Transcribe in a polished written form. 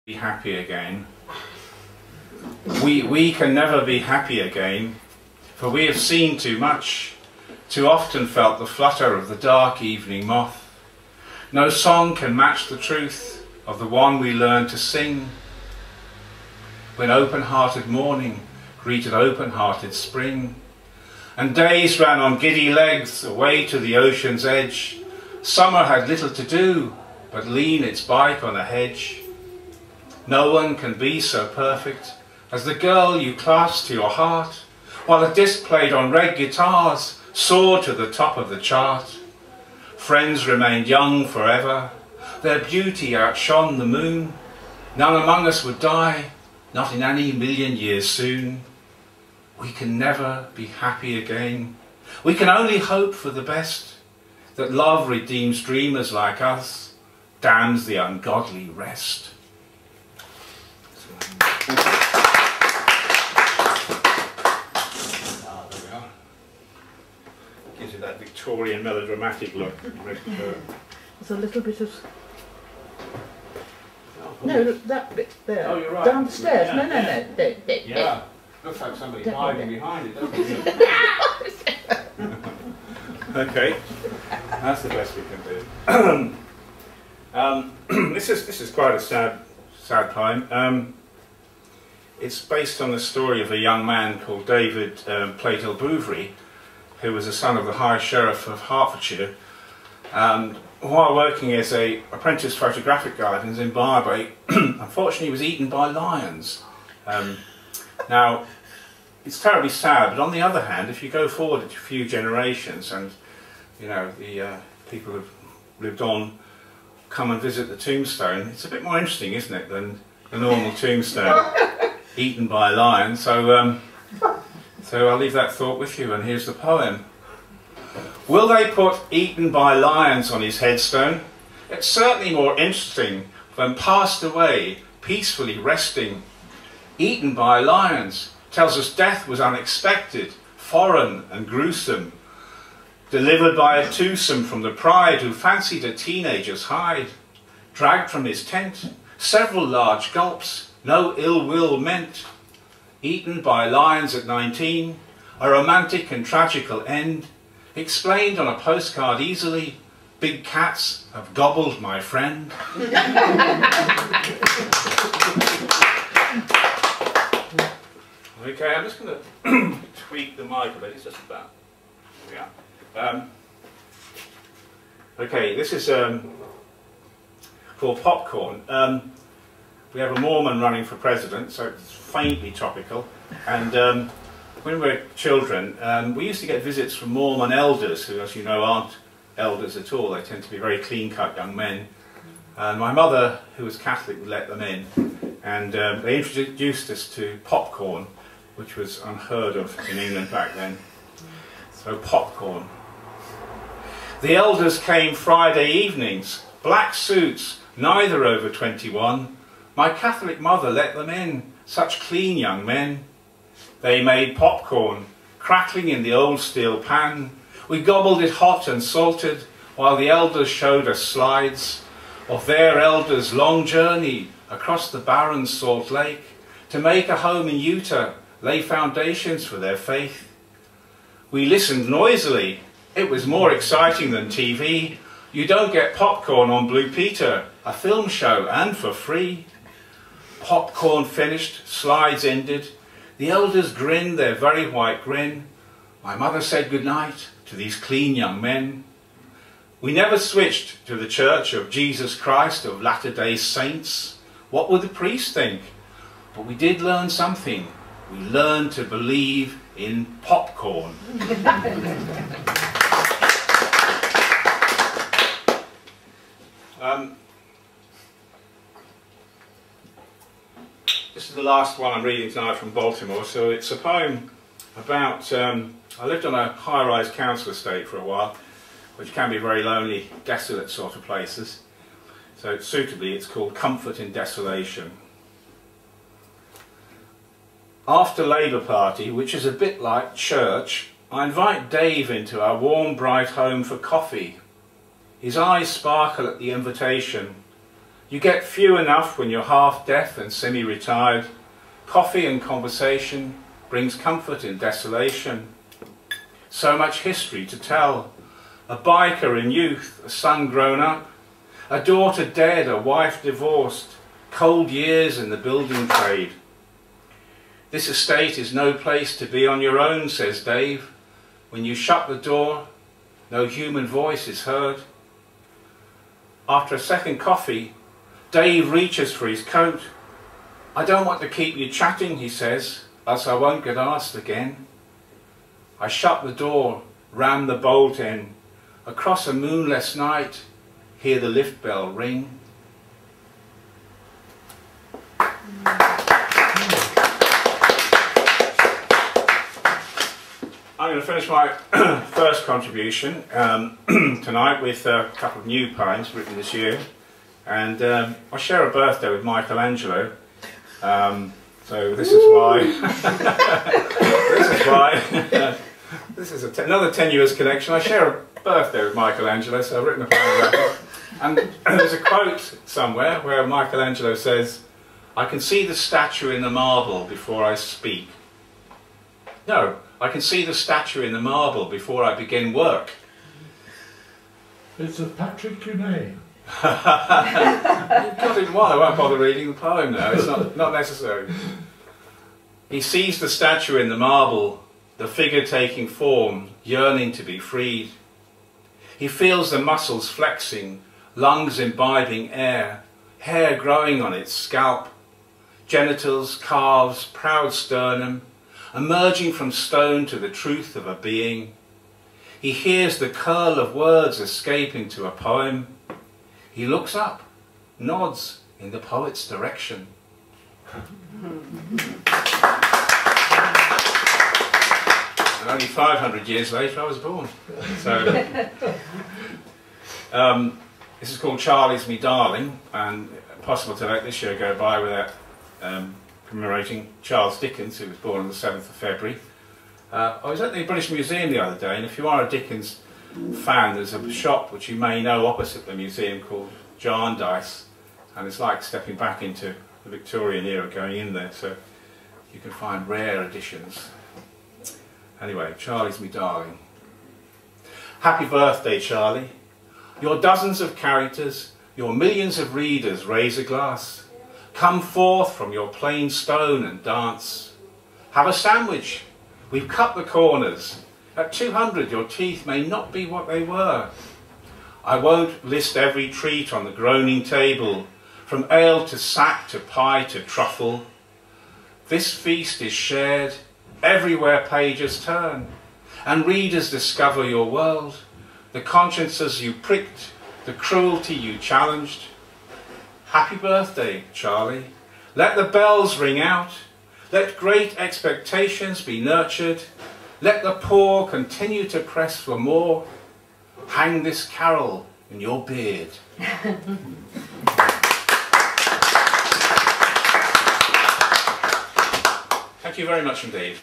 Be happy again. We can never be happy again, for we have seen too much, too often felt the flutter of the dark evening moth. No song can match the truth of the one we learned to sing, when open-hearted morning greeted open-hearted spring, and days ran on giddy legs away to the ocean's edge. Summer had little to do but lean its bike on a hedge. No one can be so perfect as the girl you clasped to your heart, while a disc played on red guitars soared to the top of the chart. Friends remained young forever, their beauty outshone the moon. None among us would die, not in any million years soon. We can never be happy again. We can only hope for the best, that love redeems dreamers like us, damns the ungodly rest. There we are. Gives you that Victorian melodramatic look. There's a little bit of... No, look, that bit there. Oh, you're right. Down the stairs. Yeah. No. Yeah. Looks like somebody's hiding behind it, doesn't it? Okay. That's the best we can do. This is quite a sad poem. It's based on the story of a young man called David Plato Bouverie, who was the son of the High Sheriff of Hertfordshire. While working as an apprentice photographic guide in Zimbabwe, unfortunately he was eaten by lions. Now, it's terribly sad, but on the other hand, if you go forward a few generations and, you know, the people who've lived on come and visit the tombstone, it's a bit more interesting, isn't it, than a normal tombstone eaten by a lion. So I'll leave that thought with you, and here's the poem. Will they put "eaten by lions" on his headstone? It's certainly more interesting than "passed away, peacefully resting." Eaten by lions tells us death was unexpected, foreign and gruesome, delivered by a twosome from the pride who fancied a teenager's hide, dragged from his tent, several large gulps, no ill will meant. Eaten by lions at 19, a romantic and tragical end, explained on a postcard easily. Big cats have gobbled my friend. Okay, I'm just going to tweak the mic a bit. It's just about. Yeah. Okay, this is called Popcorn. We have a Mormon running for president, so it's faintly topical. And when we were children, we used to get visits from Mormon elders, who, as you know, aren't elders at all. They tend to be very clean-cut young men. And my mother, who was Catholic, would let them in. And they introduced us to popcorn, which was unheard of in England back then. So popcorn. The elders came Friday evenings, black suits, neither over 21. My Catholic mother let them in, such clean young men. They made popcorn, crackling in the old steel pan. We gobbled it hot and salted, while the elders showed us slides of their elders' long journey across the barren Salt Lake to make a home in Utah, lay foundations for their faith. We listened noisily. It was more exciting than TV. You don't get popcorn on Blue Peter, a film show, and for free. Popcorn finished, slides ended. The elders grinned their very white grin. My mother said goodnight to these clean young men. We never switched to the Church of Jesus Christ of Latter-day Saints. What would the priest think? But we did learn something. We learned to believe in popcorn. This is the last one I'm reading tonight from Baltimore. So it's a poem about, I lived on a high-rise council estate for a while, which can be very lonely, desolate sort of places. So suitably it's called Comfort in Desolation. After Labour Party, which is a bit like church, I invite Dave into our warm, bright home for coffee. His eyes sparkle at the invitation. You get few enough when you're half deaf and semi-retired. Coffee and conversation brings comfort in desolation. So much history to tell. A biker in youth, a son grown up, a daughter dead, a wife divorced, cold years in the building trade. This estate is no place to be on your own, says Dave. When you shut the door, no human voice is heard. After a second coffee, Dave reaches for his coat. I don't want to keep you chatting, he says, else I won't get asked again. I shut the door, ram the bolt in. Across a moonless night, hear the lift bell ring. I'm going to finish my first contribution tonight with a couple of new poems written this year, and I share a birthday with Michelangelo, so this is why this is another tenuous connection. I share a birthday with Michelangelo, so I've written a poem about it. And there's a quote somewhere where Michelangelo says, "I can see the statue in the marble before I speak. No, I can see the statue in the marble before I begin work." It's a Patric Cunnane. You've got it one. I won't bother reading the poem now. It's not necessary. He sees the statue in the marble, the figure taking form, yearning to be freed. He feels the muscles flexing, lungs imbibing air, hair growing on its scalp, genitals, calves, proud sternum, emerging from stone to the truth of a being. He hears the curl of words escaping to a poem. He looks up, nods in the poet's direction. And only 500 years later I was born. So, this is called Charlie's Me Darling, and impossible to let this year go by without commemorating Charles Dickens, who was born on the 7th of February. I was at the British Museum the other day, and if you are a Dickens fan, there's a shop which you may know opposite the museum called Jarndyce, and it's like stepping back into the Victorian era going in there, so you can find rare editions. Anyway, Charlie's Me Darling. Happy birthday, Charlie. Your dozens of characters, your millions of readers raise a glass. Come forth from your plain stone and dance. Have a sandwich. We've cut the corners. At 200 your teeth may not be what they were. I won't list every treat on the groaning table, from ale to sack to pie to truffle. This feast is shared everywhere pages turn, and readers discover your world, the consciences you pricked, the cruelty you challenged. Happy birthday, Charlie. Let the bells ring out. Let great expectations be nurtured. Let the poor continue to press for more. Hang this carol in your beard. Thank you very much indeed.